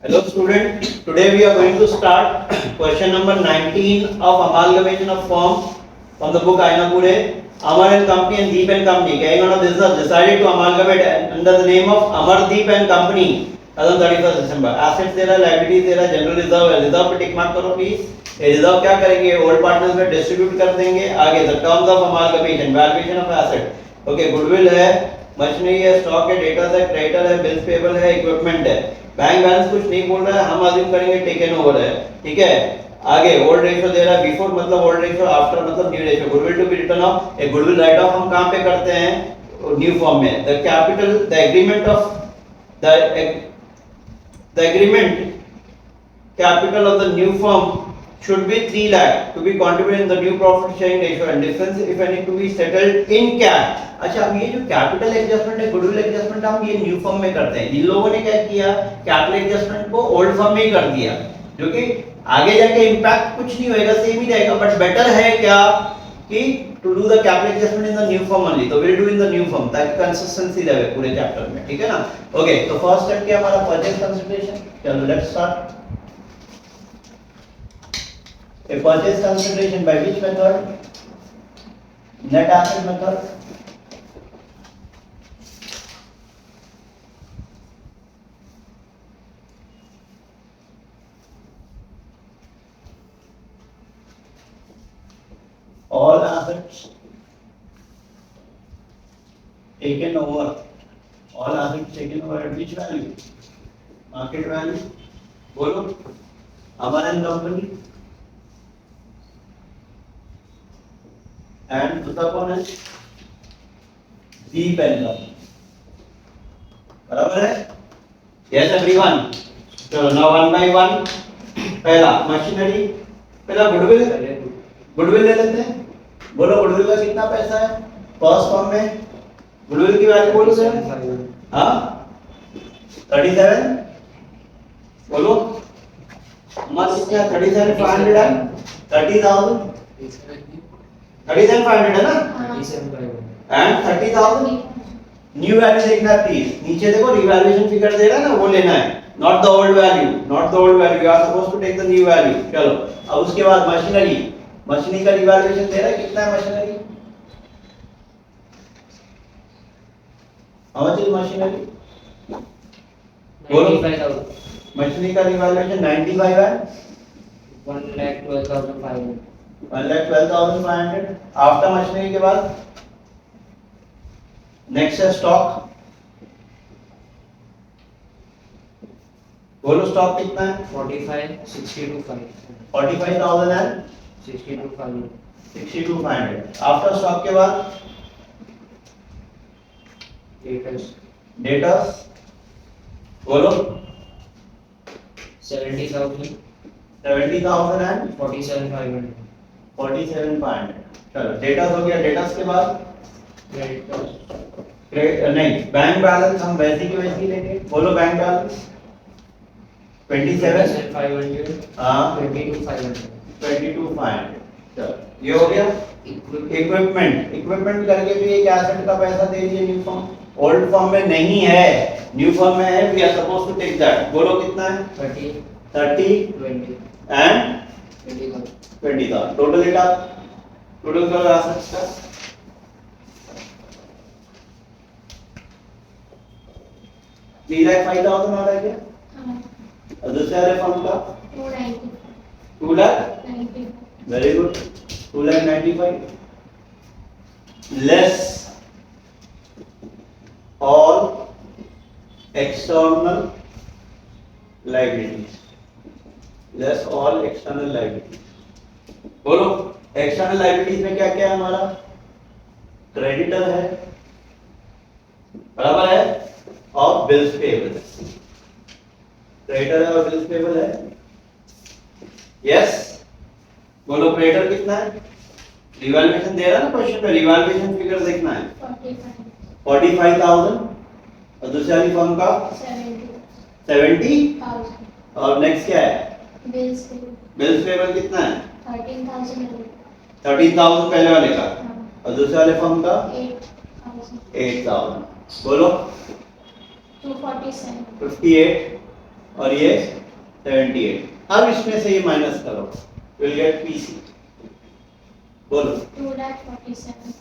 Hello student, today we are going to start question number 19 of amalgamation of firm from the book Ainapure. Amar and Company and Deep and Company. Carrying on a business decided to amalgamate under the name of Amardeep and Company as on 31st December. Assets there are, liabilities there are, general reserve है. Reserve पे tick mark करो please. ये reserve क्या करेंगे? Old partners में distribute कर देंगे. आगे the terms of amalgamation, valuation of asset. Okay, goodwill है, machinery है, stock है, data है, creditor है, bills payable है, equipment है. बैंक बैलेंस कुछ नहीं बोल रहा है, हम अज्यूम करेंगे टेकन ओवर है. ठीक है, आगे ओल्ड रेशियो दे रहा है, बिफोर मतलब ओल्ड रेशियो, आफ्टर मतलब new ratio. Goodwill to be written off, a goodwill write off हम कहां पे करते हैं? न्यू फॉर्म में. The capital, the agreement of the agreement capital of the new firm should be 3 lakh to be contributed in the new profit sharing ratio and difference if any to be settled in cash. अच्छा, अब ये जो capital adjustment है, goodwill adjustment हम ये new firm में करते हैं. इन लोगों ने क्या किया? कैपिटल एडजस्टमेंट को ओल्ड फर्म में ही कर दिया, जो कि आगे जाके इंपैक्ट कुछ नहीं होएगा, सेम ही रहेगा. बट बेटर है क्या कि to do the capital adjustment in the new firm only. तो will do in the new firm ताकि कंसिस्टेंसी रहे पूरे चैप्टर में. ठीक है ना? ओके, तो फर्स्ट स्टेप क्या हमारा? Purchase consideration. चलो let's start. A purchase consideration by which method? Net asset method. All assets taken over. All assets taken over at which value? Market value. बोलो. Amar and Company. And दूसरा कौन है? Deep and Company. बराबर है? Yes everyone. चलो now one by one. पहला machinery, पहला goodwill. Goodwill ले लेते हैं. बोलो गुडविल का कितना पैसा है फर्स्ट फॉर्म में? गुडविल की वैल्यू बोलो सर. हाँ 37. बोलो मत कितना? 37,500 है. 30,000. 37,500 है ना? 37,500 एंड 30,000. न्यू वैल्यू देखना है प्लीज. नीचे देखो रिवैल्यूएशन फिगर दे रहा है ना, वो लेना है. Not the old value, not the old value. You are supposed to take the new value. चलो अब उसके बाद मशीनरी. मशीनरी का रिवैल्यूएशन दे रहा है, कितना है machinery? How much is machinery? 95,000. Machinery का रिवैल्यूएशन 95 है. 1,12,500. 1,12,500. आफ्टर मशीनरी के बाद नेक्स्ट है स्टॉक. बोलो स्टॉक कितना है? 45, 62,500. 45,000 है. 62,500. 62,500. आफ्टर स्टॉक के बाद Debtors. डेटर्स. बोलो 70,000. 70,000 है. 47,500. 47,500. चलो डेटर्स हो गया. डेटर्स के बाद Creditors. नहीं, बैंक बैलेंस हम वैसी की वैसी लेंगे. बोलो बैंक बैलेंस 27. 27,500. हाँ 22,500. 22,500. चलो ये हो गया. इक्विपमेंट. इक्विपमेंट करके भी एक एसेट का पैसा दे दिए न्यू फॉर्म. ओल्ड फॉर्म में नहीं है, न्यू फॉर्म में है. We are supposed to take that. बोलो कितना है? 30, 30 20, एंड 20,000. 20,000. टोटल डेटा, टोटल करो एसेट्स का. थ्री लाख 5,000 आ रहा है क्या? और दूसरे वाले फॉर्म का 2 lakh. Very good. 2,95,000 less all external liabilities. Less all external liabilities. बोलो external liabilities में क्या क्या है हमारा? क्रेडिटर है, बराबर है, और बिल्स पेबल. क्रेडिटर है और बिल्स पेबल है. यस. बोलो क्रेडिटर कितना है? रिवैल्यूएशन दे रहा है ना क्वेश्चन में. रिवैल्यूएशन फिगर देखना है. 45,000. और दूसरी वाली फर्म का 70,000. और नेक्स्ट क्या है? बिल्स पेबल कितना है? 13,000 पहले वाले का. और दूसरे वाले फर्म का 8,000. बोलो 247. 58. और ये 78। अब इसमें से ये माइनस करो, विल गेट पीसी। बोलो 2,47,000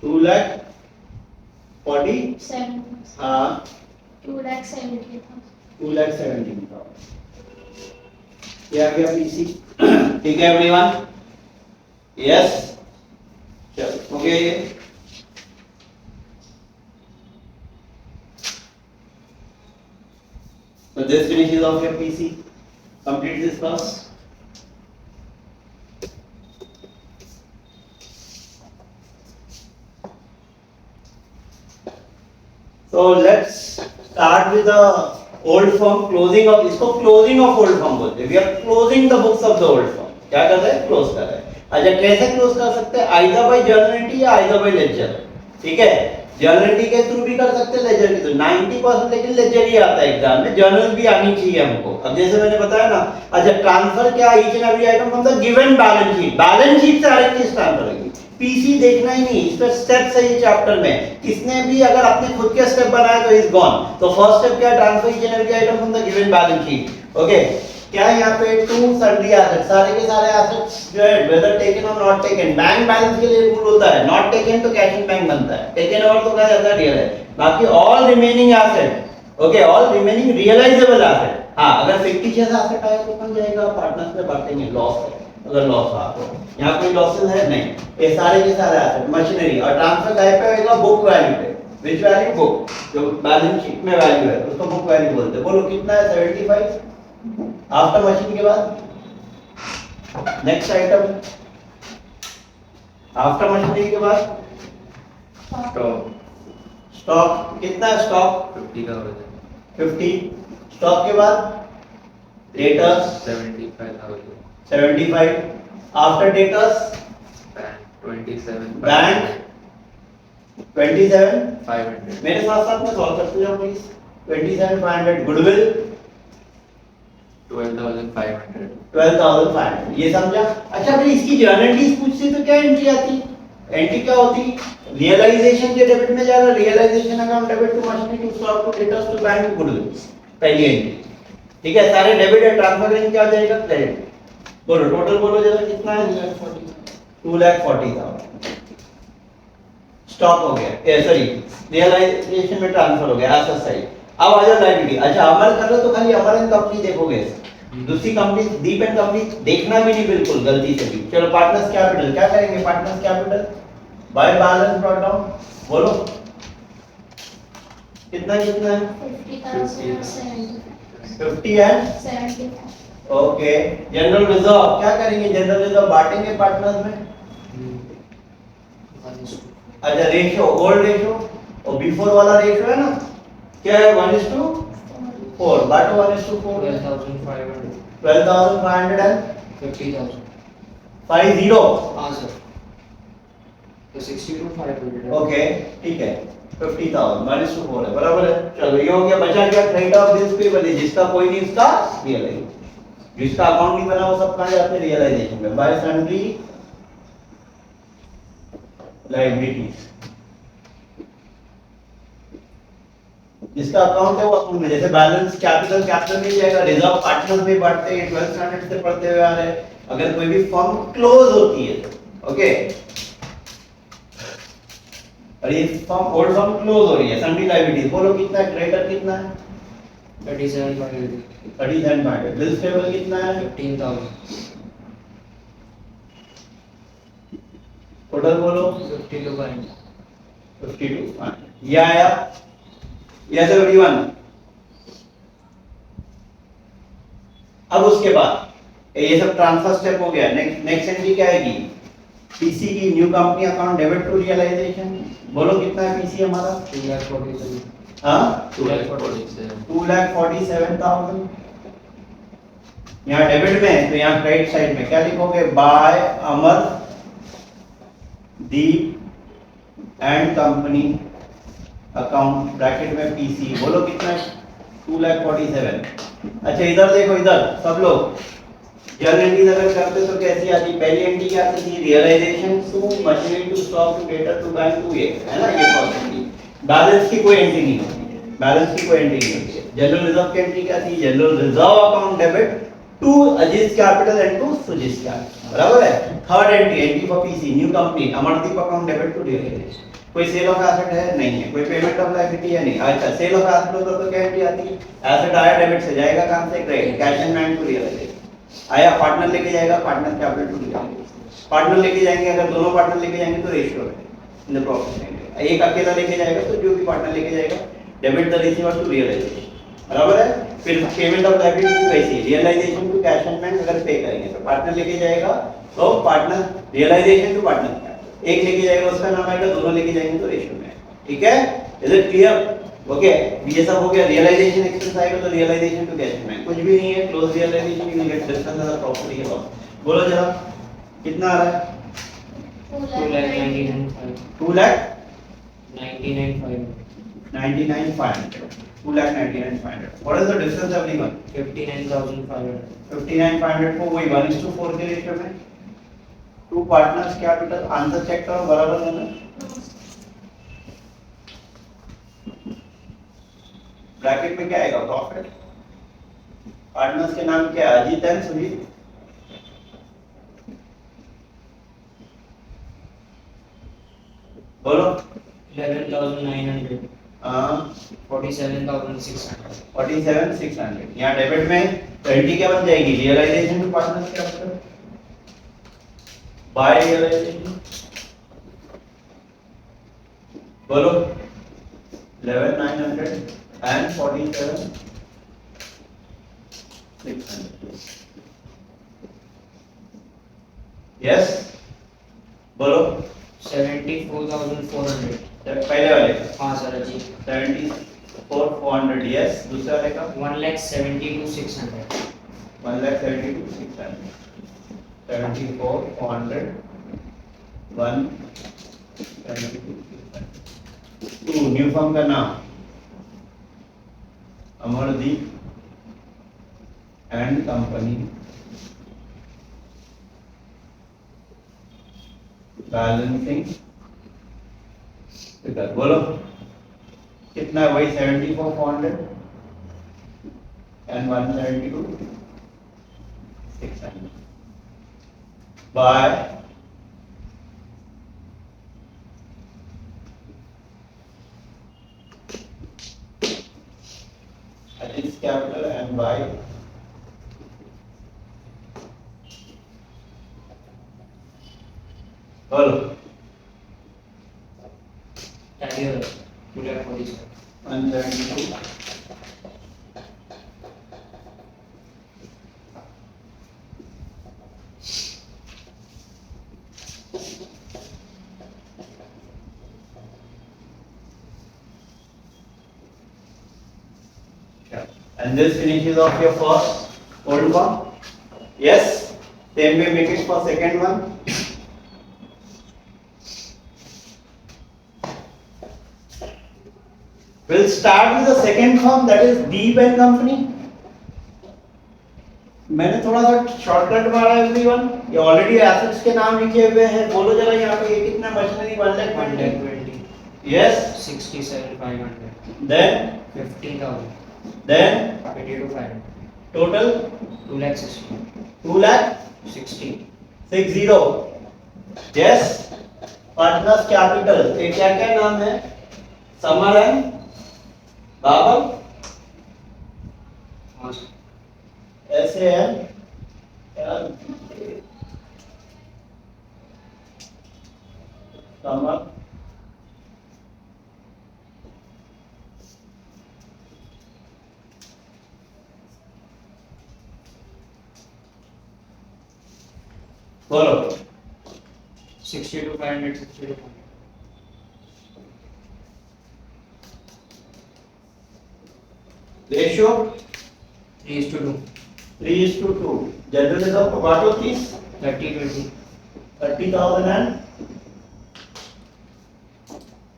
2,40,000 हाँ 2,70,000 2,17,000 ये आ गया पीसी। ठीक है एवरीवन, यस चलो हो गया ये। So this finishes off your PC. Complete this class. So let's start with the old firm closing of, इसको closing of old firm बोलते हैं। We are closing the books of the old firm. क्या कर रहे हैं? Close कर रहे हैं। अच्छा कैसे close कर सकते हैं? Either by journal entry या either by ledger। ठीक है, जर्नल एंट्री के थ्रू भी कर सकते हैं, लेजर के थ्रू। 90% लेकिन लेजर ही आता है एग्जाम में, जर्नल भी आनी चाहिए हमको। अब जैसे मैंने बताया ना, अच्छा ट्रांसफर क्या, each and every item from the given balance sheet, balance sheet से हर एक चीज ट्रांसफर होगी। पीसी देखना ही नहीं, इस पे स्टेप्स है ये चैप्टर में। किसने भी अगर अपने खुद के स्टेप बनाए तो इज गॉन। तो फर्स्ट स्टेप क्या है, transfer each and every item from the given balance sheet. Okay, क्या है यहाँ पे टू सन्ड्री एसेट्स, सारे के सारे एसेट्स जो है वेदर टेकन और नॉट टेकन। बैंक बैलेंस के लिए रूल होता है, नॉट टेकन तो कैश इन बैंक बनता है, टेकन ओवर तो कहा जाता है रियल है। बाकी all remaining asset, okay, all remaining realisable asset. हां अगर फिक्टिशियस एसेट आया तो बन जाएगा, पार्टनर्स में बांटेंगे, लॉस है अगर लॉस आ तो। यहाँ कोई लॉसेस है नहीं, ये सारे के सारे एसेट मशीनरी। और ट्रांसफर टाइप पे होगा बुक वैल्यू पे, विच वैल्यू, बुक, जो बैलेंस शीट में वैल्यू है उसको बुक वैल्यू बोलते हैं। बोलो कितना है, 75 आफ्टर मशीन के बाद। नेक्स्ट आइटम आफ्टर मशीनरी के बाद स्टॉक कितना है, स्टॉक 50 का हो जाए। 50। स्टॉक के बाद डेटर्स 75। After debtors bank 27 500। मेरे साथ साथ में सॉल्व करते जाओ प्लीज। 27,500 गुडविल 12,500। 12,500 ये समझा। अच्छा भाई इसकी जर्नल एंट्रीज पूछती तो क्या एंट्री आती, एंट्री क्या होती, रियलाइजेशन के डेबिट में जाएगा, realisation account debit to machinery to stock to debtors to bank to goodwill, पहली एंट्री। ठीक है, सारे डेबिट है, ट्रांसफर करेंगे क्या हो जाएगा, क्रेडिट। बोलो टोटल बोलो जरा कितना है, 2,40,000 स्टॉक हो गया, सॉरी रियलाइजेशन में ट्रांसफर हो गया एसेट साइड। अब आ जाओ लायबिलिटी। अच्छा अमर कर लो तो खाली अमर एंड कंपनी देखोगे, दूसरी कंपनी दीप एंड कंपनी देखना भी नहीं बिल्कुल गलती से भी। चलो पार्टनर्स कैपिटल क्या करेंगे, partners capital by balance brought down. बोलो कितना कितना है, 50 एंड 75 ओके। जनरल रिजर्व क्या करेंगे, जनरल रिजर्व बांटेंगे पार्टनर्स में। अच्छा रेशियो, ओल्ड रेशियो और बिफोर वाला रेशियो है ना, क्या है 1:4, बांटो 1:4। 12,500। 12,500 एंड 50,000। 50 हाँ सर, तो 62,500। ओके ठीक है, 50,000 -4 है, बराबर है। चलो ये हो गया, बचा क्या, क्रेडिट ऑफ दिस पेबल, जिसका कोई नहीं उसका रियलाइज, जिसका अकाउंट नहीं बना वो सब कहां जाते हैं, रियलाइजेशन में। बाय सन्ड्री लायबिलिटीज, जिसका अकाउंट है वो अकाउंट में, जैसे बैलेंस कैपिटल कैपिटल में जाएगा, रिजर्व पार्टनर्स में बांटते हैं, 12th स्टैंडर्ड से पढ़ते हुए आ रहे हैं। अगर कोई भी फर्म क्लोज होती है ओके, और ये फर्म ओल्ड फर्म क्लोज हो रही है, सन्ड्री लायबिलिटीज, बोलो कितना है, क्रेडिटर कितना है 37,500। 37,500, बिल्स पेबल कितना है 15,000। टोटल बोलो 52,500 ये आया। यस एवरीवन, अब उसके बाद ये सब ट्रांसफर स्टेप हो गया। नेक्स्ट एंट्री क्या आएगी, पीसी की new company account debit to realisation. बोलो कितना है पीसी हमारा, 2,47,000। हां 2,47,000। 2,47,000 यहाँ डेबिट में, तो यहाँ क्रेडिट साइड में क्या लिखोगे, by Amar Deep and company account bracket में पीसी। बोलो कितना है 2,47,000। अच्छा इधर देखो, इधर सब लोग जर्नल एंट्रीज अगर करते तो कैसी आती, पहली एंट्री क्या आती थी, realisation to machinery to stock to debtor to bank to, ये है ना, ये फर्स्ट एंट्री। बैलेंस की कोई एंट्री नहीं होती है, बैलेंस की कोई एंट्री नहीं होती है। जनरल रिजर्व की एंट्री क्या थी? General reserve account debit to Aziz capital and to Suji's capital, बराबर है। Third entry, entry for PC new company, Amardeep account debit to realisation. कोई सेल ऑफ एसेट है? नहीं है। कोई पेमेंट ऑफ लायबिलिटी है? नहीं। अच्छा, सेल ऑफ एसेट हो तो क्या एंट्री आती है? एसेट आया डेबिट से जाएगा, काम से credit, cash and bank to realisation. आया पार्टनर लेके जाएगा, partner capital to realisation. Partner लेके जाएंगे, अगर दोनों पार्टनर लेके जाएंगे तो रेशियो है इन द प्रॉफिट एंड। एक अकेला लेके जाएगा तो जो भी पार्टनर लेके जाएगा debit the receiver to realisation, बराबर है। फिर पेमेंट ऑफ लायबिलिटी वैसे realisation to cash and bank, अगर पे करेंगे तो पार्टनर लेके जाएगा तो पार्टनर रियलाइजेशन टू पार्टनर, एक लेके जाएगा उसका नाम आएगा, दोनों लेके जाएंगे तो रेशियो में, ठीक है। Is it clear? ओके, ये सब हो गया। रियलाइजेशन एक्सपेंस आएगा तो realisation to cash and bank, कुछ भी नहीं है, close realisation you will get difference as a property है। बोलो जरा कितना आ रहा है? 2 lakh 99,500, 2,99,500। What is the difference everyone? 59,500. 59,500 को वही 1:4 के रेशियो में to partners capital, answer check करो, बराबर है ना? ब्रैकेट में क्या आएगा? प्रॉफिट। पार्टनर्स के नाम क्या है? अजीत एंड सुजीत। बोलो 11,900. 47,600. 47,600। यहाँ डेबिट में एंट्री क्या बन जाएगी? Realisation to partners capital by realisation. बोलो 11,900 and 47,600। यस, बोलो 74,400. पहले वाले का हाँ सर जी. 74,400। यस, दूसरे वाले का 1,72,600. 1,72,600। 74,400 1,72,600। टू न्यू फर्म का नाम Amardeep and company, balancing figure. बोलो कितना है? वही 74,400 and 1,72,600 by Aziz capital and by बोलो Tally हो 2,47,000. 172। And this finishes off your first old one. Yes, same way make it for second one. We'll start with the second firm, that is Deep and Company. मैंने थोड़ा सा shortcut मारा everyone, ये already assets के नाम लिखे हुए हैं। बोलो जरा यहाँ पे ये कितना machinery? 1,20,000। Yes, 67,500. then 50,000. then 82,500. total 2,60,000. 2,60,000। 60. Yes, partners capital, ये क्या क्या नाम है? समर एंड बाबर, हाँ सर. ऐसे है यार, समर बोलो 62,500. 62,500. रेशियो 3:2. 3:2। जनरल रिजर्व को बांटो 30, 30:20. 30,000 and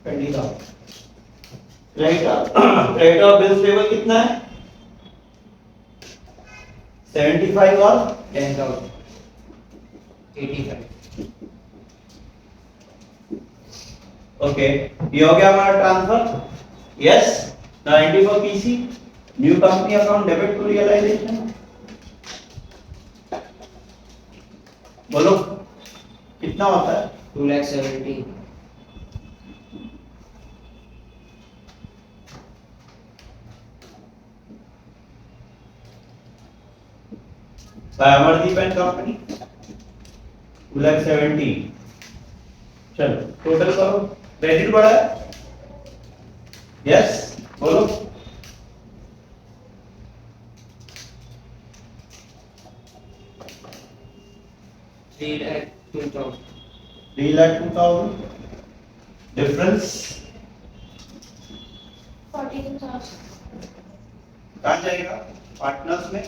20,000। Credit of bills payable कितना है? 75 और 10,000. 85. ओके, ये हो गया हमारा transfer. Yes, 90 for PC new company account debit to realisation, बोलो कितना होता है? 2,70,000. By Amardeep and company 2,70,000. चलो टोटल करो, क्रेडिट बढ़ा है, यस बोलो. Three lakh 2,000. 3,02,000. डिफरेंस 42,000. कहाँ जाएगा? पार्टनर्स में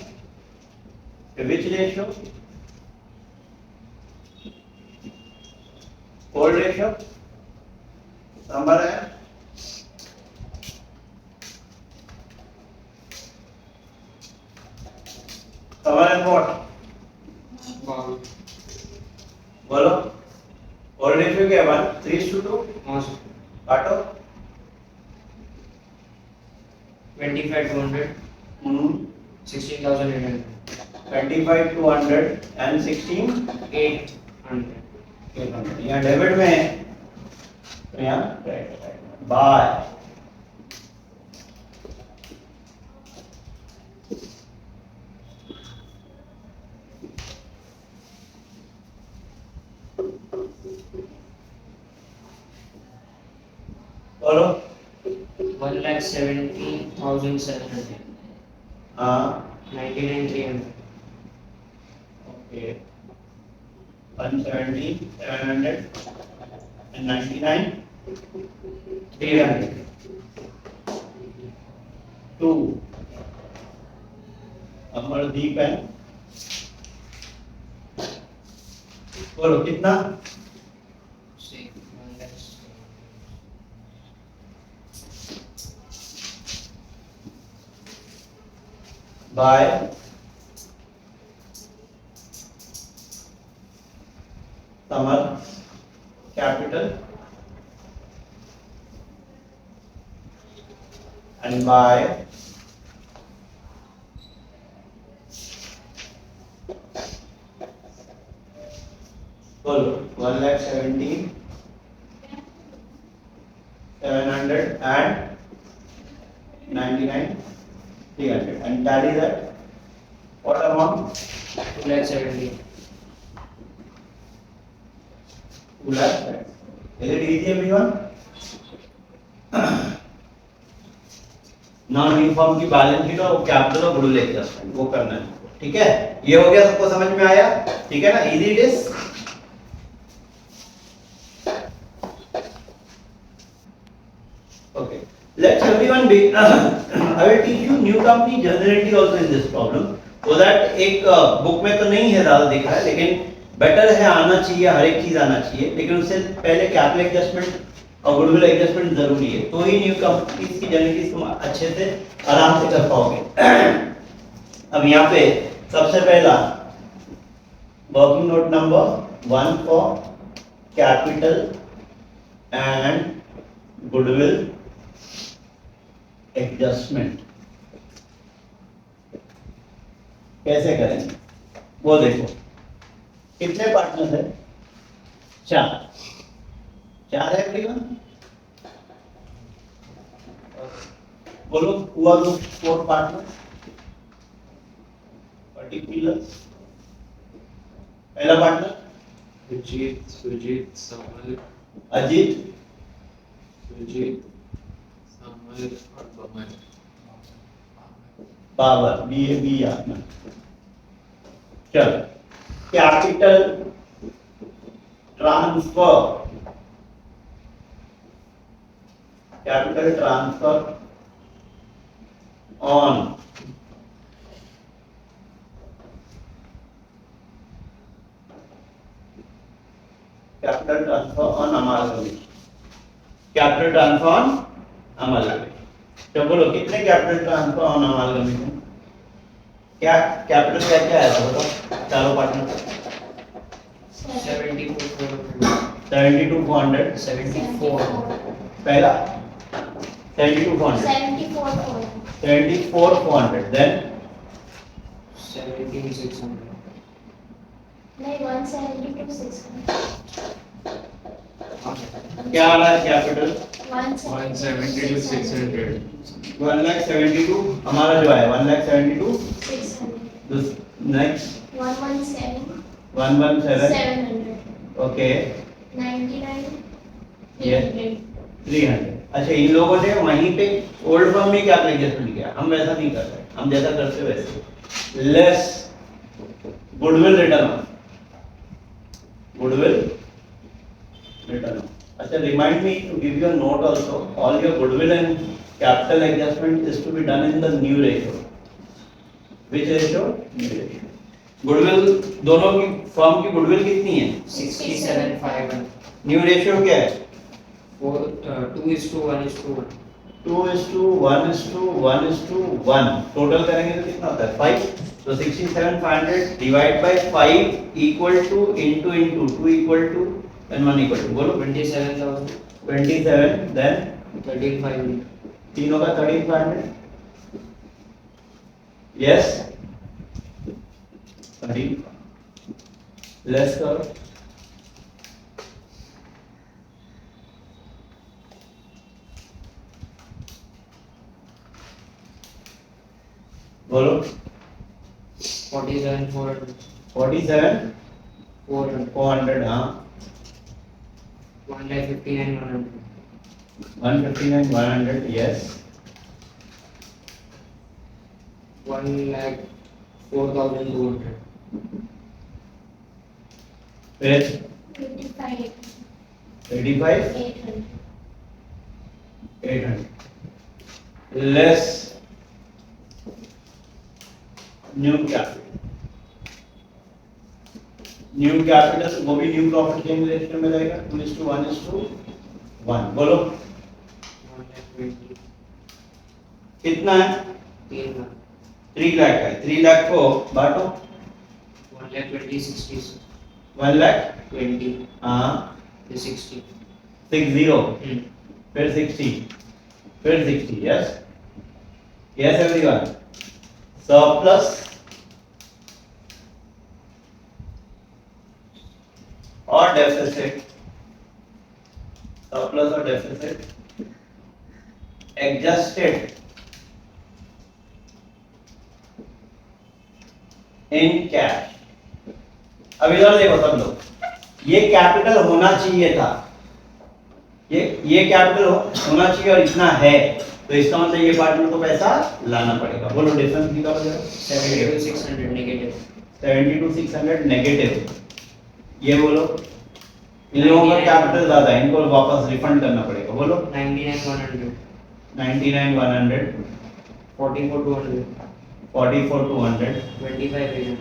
विच रेशियो? कोल्ड रेशियो नंबर है समर एंड व्हाट, Wow. बोलो. कोल्ड रेशियो क्या है? 3:2. Awesome. काटो. 25,200. 16,800. 25 to 100 and 16 800. यहाँ डेबिट में है तो यहाँ बाय बोलो. 1,70,700. हाँ 99,300. ओके 170 700 and 99 300 2 अमरदीप है, बोलो कितना? Say 1 lakh. By Samar capital and by बोलो 1,70,700 and 99 300 and tally that what amount? 2,70,000. 2 lakh. Is it easy everyone? Non uniform की बैलेंस शीट और कैपिटल और गुडविल एडजस्टमेंट वो करना है. ठीक है, ये हो गया, सबको समझ में आया? ठीक है ना, easy it is. Okay, let's everyone be I will teach you new company generality also in this problem so that एक बुक में तो नहीं है ज्यादा दिख रहा है लेकिन बेटर है आना चाहिए, हर एक चीज आना चाहिए, लेकिन उससे पहले कैपिटल एडजस्टमेंट और गुडविल एडजस्टमेंट जरूरी है, तो ही न्यू कंपनीज की जनरलिटीज तुम अच्छे से आराम से कर पाओगे. अब यहाँ पे सबसे पहला working note number 1 for capital and goodwill adjustment कैसे करेंगे वो देखो. कितने पार्टनर्स है? 4 है एवरीवन. बोलो हुआ तो 4 पार्टनर पर्टिकुलर. पहला पार्टनर अजीत, सुजीत, समर, अजीत, सुजीत, समर और बमन. बाबर बी आपने. चलो capital transfer, capital transfer on capital transfer on amalgamation. Capital transfer on amalgamation. तो बोलो कितने कैपिटल ट्रांसफर ऑन अमालगमेशन? क्या कैपिटल क्या क्या है बताओ चारों पार्टनर? 74,400. 72,400. 74. पहला 72,400. 74,400. 74,400 then 17,600. नहीं 172 600 क्या आ रहा है कैपिटल 172 600. 1,72,000 हमारा जो है 1,72,000 600 नेक्स्ट 117 117 700 ओके 99 Yes. 300 300 अच्छा इन लोगों ने वहीं पे ओल्ड फॉर्म में क्या एडजस्टमेंट किया हम वैसा नहीं कर रहे हम जैसा करते वैसे less goodwill return goodwill return अच्छा remind me to give you a note also all your goodwill and capital adjustment is to be done in the new ratio which ratio new ratio goodwill दोनों की firm की goodwill कितनी है 67,500. New ratio क्या है 2:1:1. 2:1:1:1 total करेंगे तो कितना होता है 5 तो 67,500 divide by 5 equal to into 2 equal to and 1 equal to बोलो 27,000. 27 देन 13,500. तीनों का 13,500 यस 13 लेस करो बोलो 47,400. 47 400. 400 हाँ 1,59,100. 159 100 yes 1,04,200. फिर 85 85 800 800 less new capital वो भी न्यू प्रॉफिट गेन रेशियो में रहेगा 2:1:1 बोलो 1,20,000. कितना है 3 लाख. 3 लाख है 3 लाख को बांटो 1,20,60. 1 लाख 20. हाँ 60. 60 फिर 60 फिर 60 यस यस एवरीवन सरप्लस और डेफिसिट सरप्लस और डेफिसिट एडजस्टेड इन कैश अब इधर देखो सब लोग ये कैपिटल होना चाहिए था ये कैपिटल होना चाहिए और इतना है तो इसका मतलब ये पार्टनर को पैसा लाना पड़ेगा बोलो डिफरेंस निकालो जरा 72,600 negative. 72,600 नेगेटिव ये बोलो इन लोगों का कैपिटल ज्यादा है इनको वापस रिफंड करना पड़ेगा बोलो 99,100. 99,100 44,200. 44,200 25,800.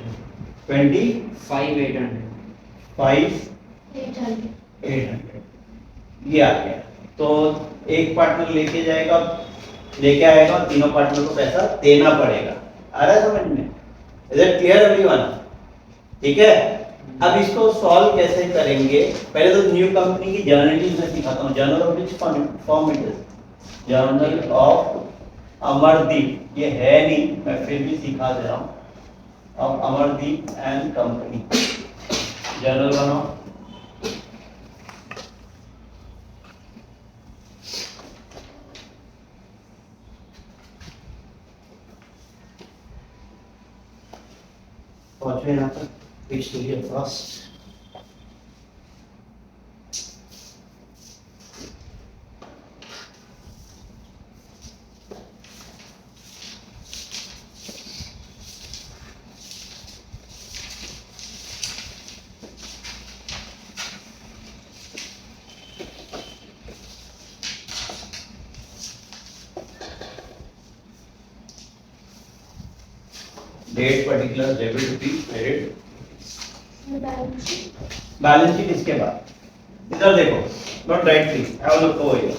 25,800 800 ये आ गया तो एक पार्टनर लेके जाएगा लेके आएगा और तीनों पार्टनर को पैसा देना पड़ेगा आ रहा है समझ में इज इट क्लियर एवरीवन ठीक है अब इसको सॉल्व कैसे करेंगे पहले तो न्यू कंपनी की जर्नलिज्म में सिखाता हूं journal of which form it is journal of Amardeep ये है नहीं मैं फिर भी सिखा दे रहा हूं of Amardeep and company journal बनाओ पहुंचे यहाँ पर page to your first date particular debit to be credit balance sheet इसके बाद इधर देखो not right please have a look over here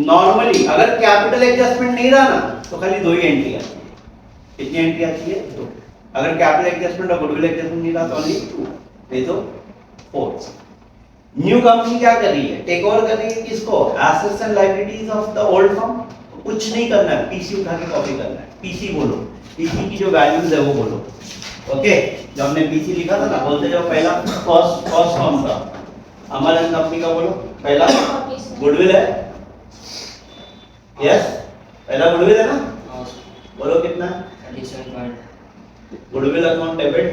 normally अगर कैपिटल एडजस्टमेंट नहीं रहा ना तो खाली दो ही एंट्री आती है कितनी एंट्री आती है दो अगर कैपिटल एडजस्टमेंट और गुडविल एडजस्टमेंट नहीं रहा तो ओनली टू ये तो फोर न्यू कंपनी क्या कर रही है टेक ओवर कर रही है किसको assets and liabilities of the old firm कुछ नहीं करना है, पीसी उठा के कॉपी करना है। पीसी बोलो, पीसी की जो वैल्यूज है वो बोलो। ओके, जो हमने पीसी लिखा था ना, बोलते जाओ। पहला कॉस्ट फॉर्म का, अमर एंड कंपनी का बोलो। पहला गुडविल है, यस, पहला गुडविल है ना, बोलो कितना है? 37.5. Goodwill account debit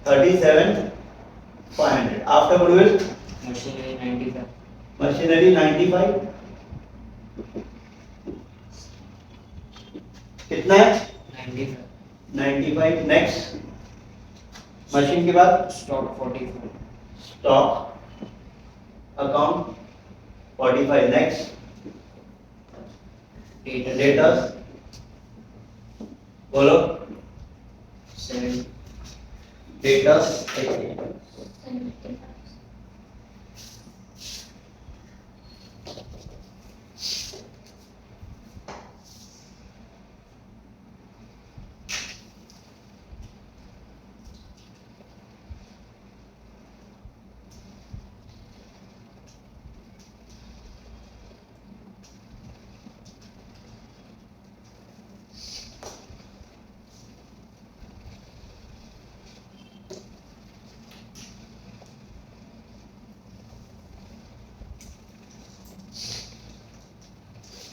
37,500। After goodwill Machinery 95. Machinery 95, कितना है? 95. 95। नेक्स्ट, मशीन के बाद Stock 45. Stock account 45। Next, debtors बोलो। 7. डेटर्स 75.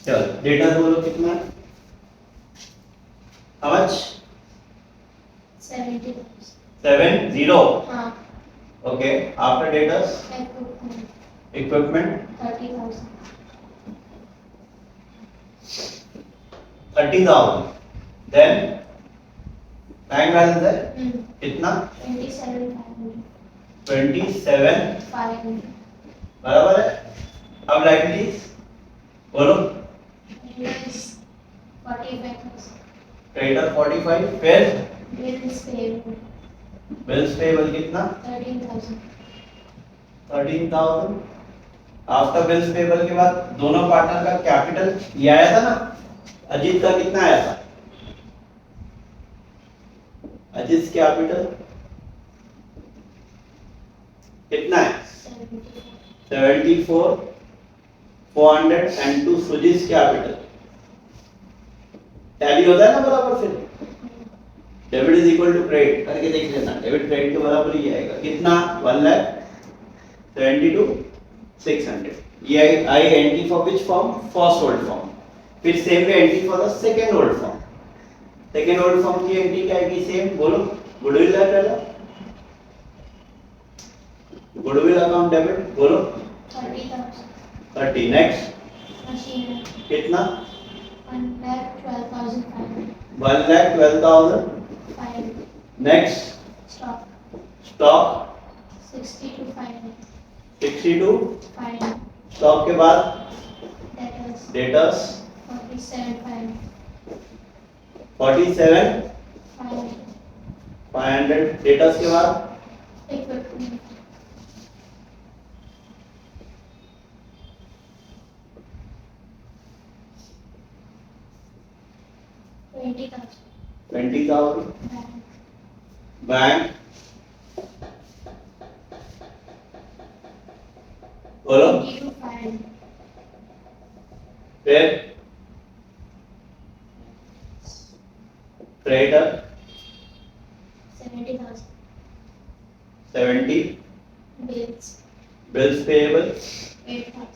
चलो डेटर्स बोलो कितना है? How much? 70. 70। हाँ. Okay, after debtors Equipment equipment 30,000. 30,000। Then bank balance है कितना? 27,500. 27। 500. बराबर है। अब लाइबिलिटीज बोलो। Yes. 45,000. क्रेडिटर 45, फिर Bills payable बिल्स पेबल कितना? 13,000. 13,000। आफ्टर बिल्स पेबल के बाद दोनों पार्टनर का कैपिटल ये आया था ना, अजीत का कितना आया था? अजीत कैपिटल कितना है? 74. 74,400 and to Sujit capital. Tally होता है ना बराबर। फिर debit is equal to credit करके देख लेना, डेबिट क्रेडिट के बराबर ही आएगा। कितना? 1,72,600। ये आई entry for which firm? First old firm. फिर same way entry for the second old firm. Second old firm की एंट्री क्या आएगी? सेम बोलो। गुडविल है पहला, गुडविल अकाउंट डेबिट बोलो 30,000. 30। नेक्स्ट Machinery कितना? 1,12,500. 1,12,500। Next Stock stock 60 to 500. 62। 500. Stock के बाद Debtors डेटर्स 47,500. 47,500। 500. डेटर्स के बाद Equipment 20,000. 20,000। Bank बैंक बोलो 20 to 500. फिर creditor 70,000. 70। Bills bills payable 8,000.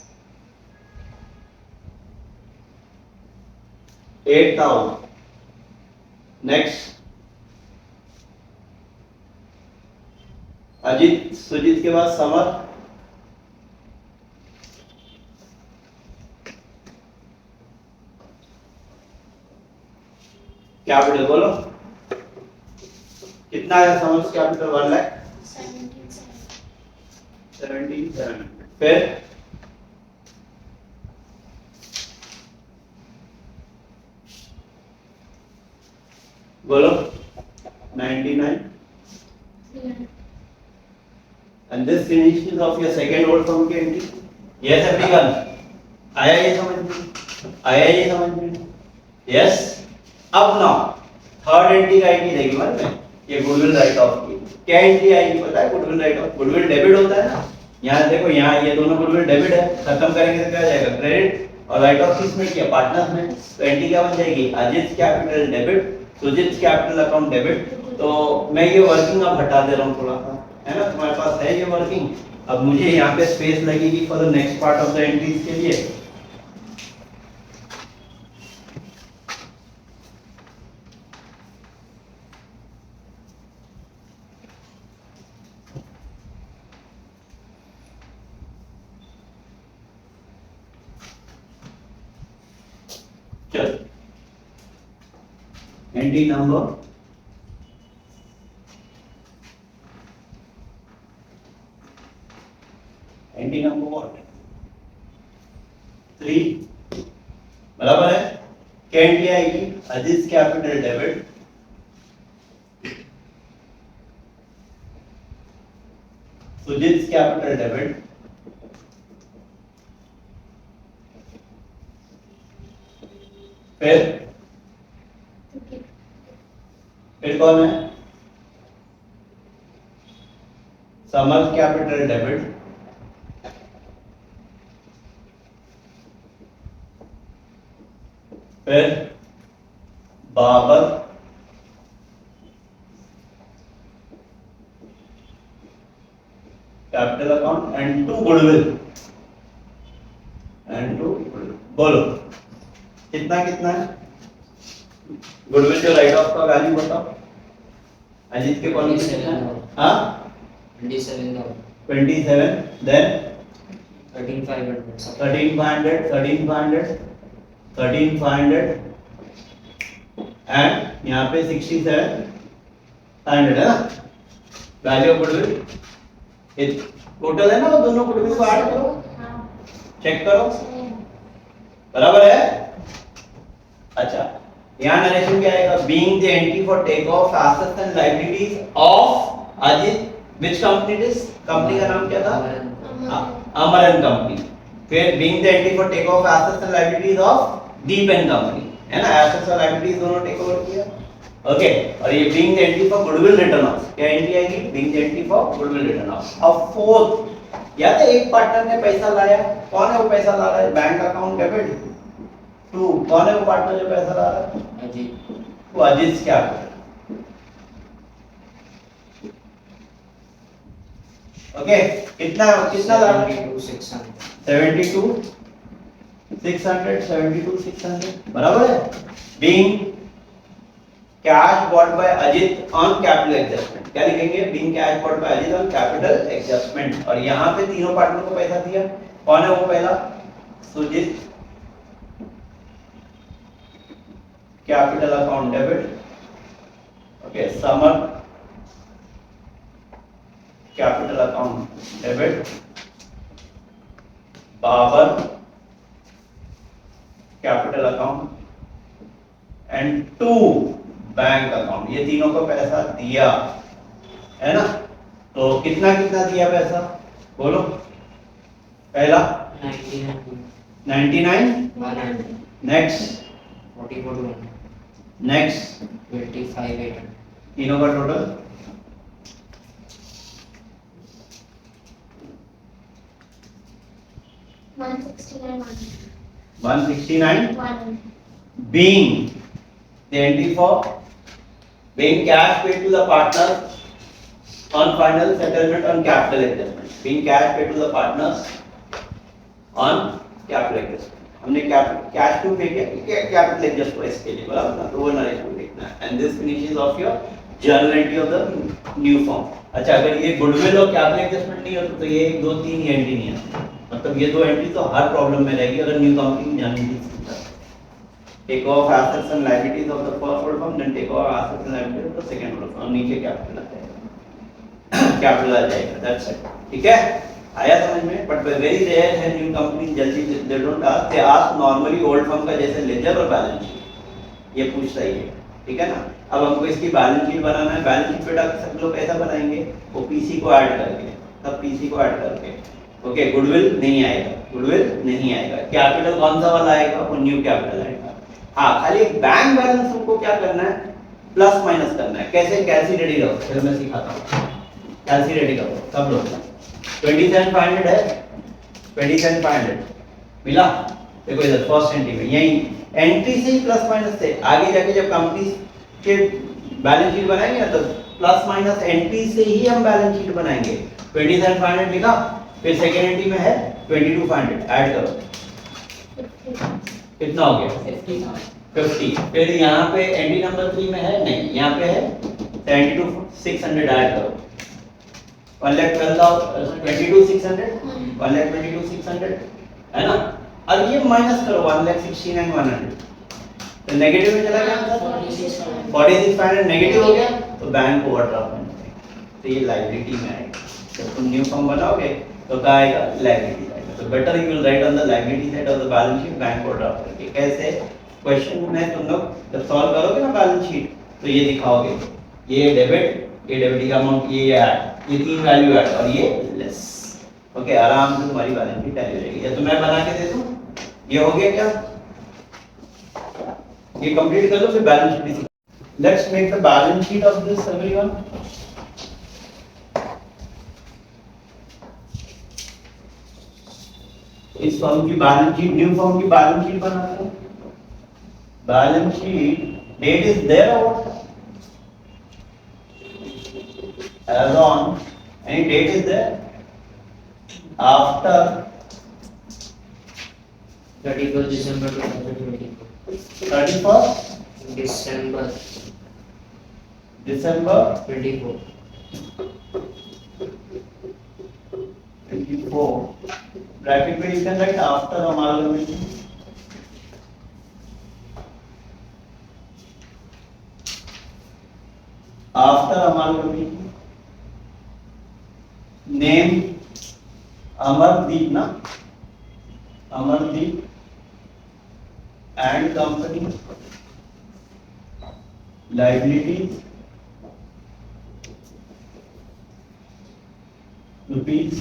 8,000। Next Ajit Sujit के बाद समर कैपिटल बोलो कितना है? समर कैपिटल 1,17,700। 17,700. फिर बोलो 99। 300. And this finishes of your second old firm की entry. Yes everyone. आया ये समझ में? आया ये समझ में? Yes. अब ना थर्ड एंट्री आएगी देखिए मन में, ये गुडविल राइट ऑफ की क्या एंट्री आएगी पता है? Goodwill write of. Goodwill debit होता है ना, यहाँ देखो यहाँ ये दोनों गुडविल डेबिट है, खत्म करेंगे तो क्या आ जाएगा? क्रेडिट और राइट ऑफ किस में किया, पार्टनर्स में। तो एंट्री क्या बन जाएगी, Ajit capital debit, Sujit capital account debit. तो मैं ये वर्किंग अब हटा दे रहा हूँ थोड़ा सा, है ना, तुम्हारे पास है ये वर्किंग। अब मुझे यहाँ पे स्पेस लगेगी for the next part of the entries के लिए। चल entry number entry number what 3 बराबर है। क्या एंट्री आएगी, Ajit capital debit, Sujit capital debit, फिर कौन है, समर्थ कैपिटल डेबिट, फिर Babar capital account and to goodwill, बोलो कितना कितना है गुडविल जो राइट ऑफ का वैल्यू बताओ। अजीत के कॉलम में कितना है, हाँ 27,000 27, देन 13,500 13,500 एंड यहाँ पे 67,500 है ना वैल्यू ऑफ गुडविल। टोटल है ना, वो दोनों गुडविल को ऐड करो, चेक करो, बराबर है। अच्छा यहाँ नरेशन क्या आएगा, being the entry for take off assets and liabilities of Ajit, which company it is, company का नाम क्या था, अमरन कंपनी। फिर being the entry for take off assets and liabilities of Deep and company, है ना, एसेट्स और लायबिलिटीज दोनों टेक ओवर किया। ओके, और ये being the entry for goodwill return of, क्या एंट्री आएगी, being the entry for goodwill return of. अब फोर्थ, या तो एक पार्टनर ने पैसा लाया, कौन है वो पैसा ला रहा है, बैंक अकाउंट डेबिट। टू, कौन है वो पार्टनर जो पैसा ला रहा है, अजीत, वो अजीत कैपिटल। ओके, कितना कितना ला रहा है, 72,600 बराबर है। Being cash bought by Ajit on capital adjustment, क्या लिखेंगे, being cash bought by Ajit on capital adjustment. और यहाँ पे तीनों पार्टनर को पैसा दिया, कौन है वो, पहला Sujit capital account debit, okay, Samar capital account debit, Babar capital account and to bank account, ये तीनों को पैसा दिया, है ना। तो कितना कितना दिया पैसा, बोलो। पहला 99, 100, नेक्स्ट 44, नेक्स्ट 25,800, तीनों का total 169, being the entry for being cash paid to the partners on final settlement on capital adjustment, being cash paid to the partners on capital adjustment, हमने कैश टू पे किया कैपिटल एडजस्ट हुआ इसके लिए, बराबर ना, तो वो नरेशन लिखना है। And this finishes of your journal entry of the new form. अच्छा, अगर ये गुडविल और कैपिटल एडजस्टमेंट नहीं होता तो ये 1 2 3 ही एंट्री नहीं है, मतलब ये दो एंट्री तो हर प्रॉब्लम में रहेगी अगर न्यू कंपनी जानी थी। Take off assets and liabilities of the first word form, then take off assets and liabilities of the second word form, नीचे कैपिटल आ जाएगा, कैपिटल आ जाएगा, दैट्स इट। ठीक है, आया समझ में। बट वेरी रेयर है न्यू कंपनी जल्दी they don't ask, they ask normally old firm का जैसे लेजर और बैलेंस शीट, ये पूछता ही है, ठीक है ना। अब हमको इसकी बैलेंस शीट बनाना है, बैलेंस शीट पे सब लोग कैसा बनाएंगे, वो पीसी को ऐड करके, तब पीसी को ऐड करके, ओके। गुडविल नहीं आएगा, गुडविल नहीं आएगा। कैपिटल कौन सा वाला आएगा, वो न्यू कैपिटल आएगा। हाँ, खाली बैंक बैलेंस को क्या करना है, प्लस माइनस करना है। कैसे, कैलसी रेडी रहो, फिर मैं सिखाता हूँ। कैलसी रेडी करो सब लोग, 27,500 है, 27,500 मिला, देखो इधर फर्स्ट एंट्री में यही एंट्री से ही प्लस माइनस से आगे जाके जब कंपनी के बैलेंस शीट बनाएंगे ना तो प्लस माइनस एंट्री से ही हम बैलेंस शीट बनाएंगे। 27,500 लिखा, फिर सेकेंड एंट्री में है 22,500 ऐड करो, कितना हो गया 50। फिर यहाँ पे एंट्री नंबर 3 में है नहीं, यहाँ पे है 72,600 ऐड करो, 1,12,600 1,22,600 है ना। और ये माइनस करो 1,69,100 तो नेगेटिव में चला गया आंसर 46,500 नेगेटिव हो गया तो बैंक ओवरड्राफ्ट में तो ये लायबिलिटी में आएगा। जब तुम न्यू फॉर्म बनाओगे तो क्या आएगा लायबिलिटी आएगा। तो better you will write on the liability side of the balance sheet bank overdraft करके। कैसे क्वेश्चन में तुम लोग जब सॉल्व करोगे ना बैलेंस शीट तो ये दिखाओगे ये डेबिट का अमाउंट ये ऐड, ये तीन वैल्यू ऐड और ये लेस। ओके आराम से तुम्हारी बैलेंस शीट टैली हो जाएगी। या तो मैं बना के दे दूं, ये हो गया क्या, ये कंप्लीट कर लो फिर बैलेंस शीट भी। Let's make the balance sheet of this everyone. इस फॉर्म की बैलेंस शीट न्यू फॉर्म की बैलेंस शीट बनाते हैं। Balance sheet date is there और as on any date is there after 31st December 2024. 31st December December 24. 24 bracket में you can write after amalgamation name Amardeep na Amardeep and company liabilities rupees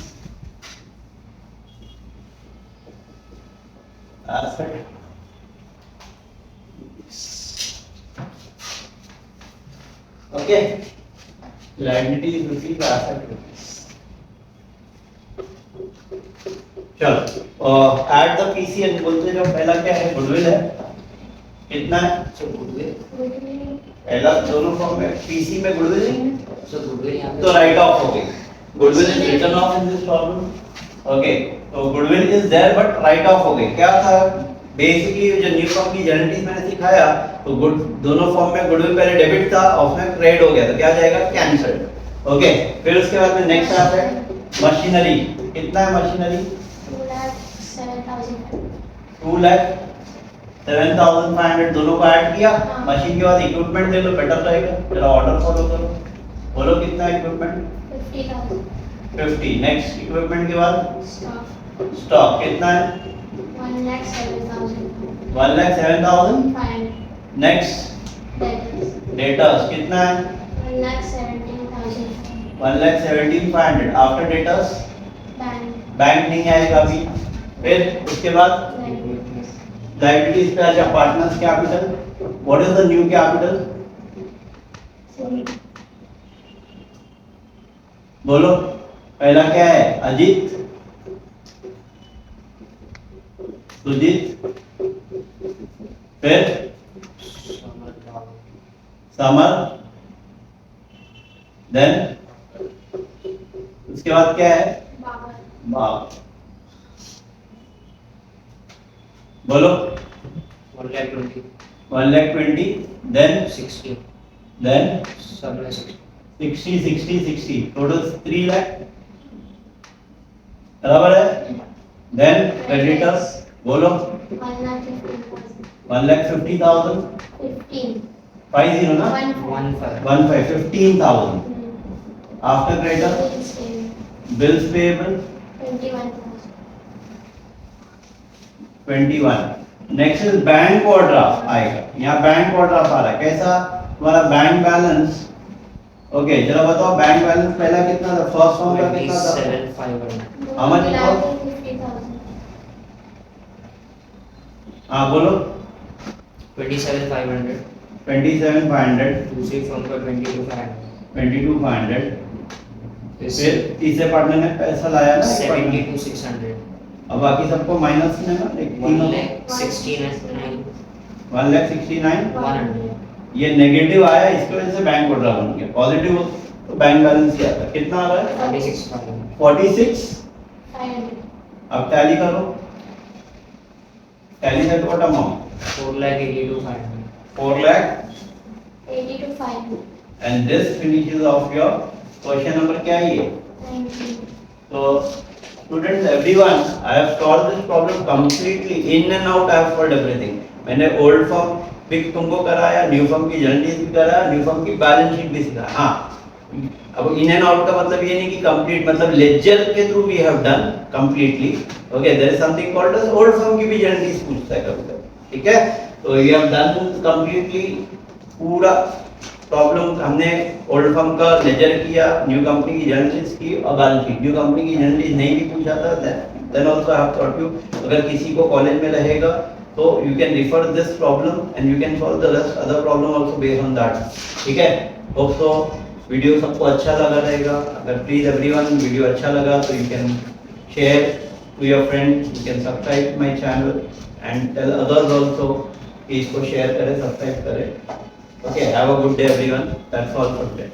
asset okay liabilities rupees asset rupees। चलो add the PCN बोलते जो पहला क्या है goodwill है, कितना है So goodwill. पहला दोनों फॉर्म में पीसी में गुडविल है So goodwill यहाँ पे तो राइट ऑफ हो गई। Goodwill is written off in this problem. Okay तो goodwill is there but write off हो गई। क्या था बेसिकली जो न्यू फॉर्म की जेनेटिक्स मैंने सिखाया तो गुड दोनों फॉर्म में गुडविल पहले डेबिट था और उसमें क्रेडिट हो गया तो क्या जाएगा कैंसिल्ड। ओके फिर उसके बाद में नेक्स्ट आता है मशीनरी। कितना है मशीनरी 2,07,500 दोनों को ऐड किया। मशीन के बाद इक्विपमेंट दे लो बेटर रहेगा। जरा ऑर्डर फॉलो करो, बोलो कितना इक्विपमेंट 50। नेक्स्ट इक्विपमेंट के बाद स्टॉक कितना है 1,07,000। नेक्स्ट डेटर्स कितना है 1,17,500। आफ्टर डेटर्स बैंक नहीं आएगा अभी। फिर उसके बाद लायबिलिटीज पे आजा partners capital. What is the new capital बोलो पहला क्या है अजीत सुजीत फिर समर देन उसके बाद क्या है बाप बोलो 1,20,000. 1,20,000 then 60. then 7,60. 60 total 3 lakh बराबर है। then creditors बोलो 1,50,000 50 ना 1,500. 15,000 after creditors bills payable 21। Next is bank overdraft आएगा। यहाँ बैंक ओवरड्राफ्ट आ रहा है कैसा तुम्हारा बैंक बैलेंस। ओके जरा बताओ बैंक बैलेंस पहला कितना था फर्स्ट फॉर्म का कितना था 27,500. how much it was? हाँ बोलो 27,500. 27,500 दूसरी फॉर्म का 22,500. 22,500 फिर तीसरे पार्टनर ने पैसा लाया ना 72,600. अब बाकी सबको माइनस में ना एक 1,69,900. 1,69,000 ये नेगेटिव आया, इसकी वजह से बैंक कोड बन गया, पॉजिटिव तो बैंक बैलेंस ही आता है। कितना आ रहा है? 46,000. 46। 500. अब टैली करो, tally that what amount? 4,82,500. 4 lakh 80 to 500. and this finishes off your question number क्या है ये? 19. So students, everyone, I have solved this problem completely in and out. I have solved everything. मैंने old firm पिक तुमको कराया, new firm की journal भी कराया, new firm की बैलेंस शीट भी सिखाया। हाँ, अब इन एंड आउट का मतलब ये नहीं कि कंप्लीट, मतलब लेजर के through we have done completely. Okay, there is something called as old firm की भी जर्नल पूछता है कभी, ठीक है? तो वी हैव डन कंप्लीटली पूरा प्रॉब्लम। हमने ओल्ड फर्म का लेजर किया, न्यू कंपनी की जर्नल की और बैलेंस शीट। न्यू कंपनी की जर्नल नहीं भी पूछा था, then also I have taught you. अगर किसी को कॉलेज में रहेगा तो you can refer this problem and you can solve the rest other problem also based on that, ठीक है? होप सो वीडियो सबको अच्छा लगा रहेगा। अगर प्लीज एवरीवन वीडियो अच्छा लगा तो you can share to your friends, you can subscribe my channel and tell others also कि इसको share करें, subscribe करें। Okay, have a good day everyone. That's all for today.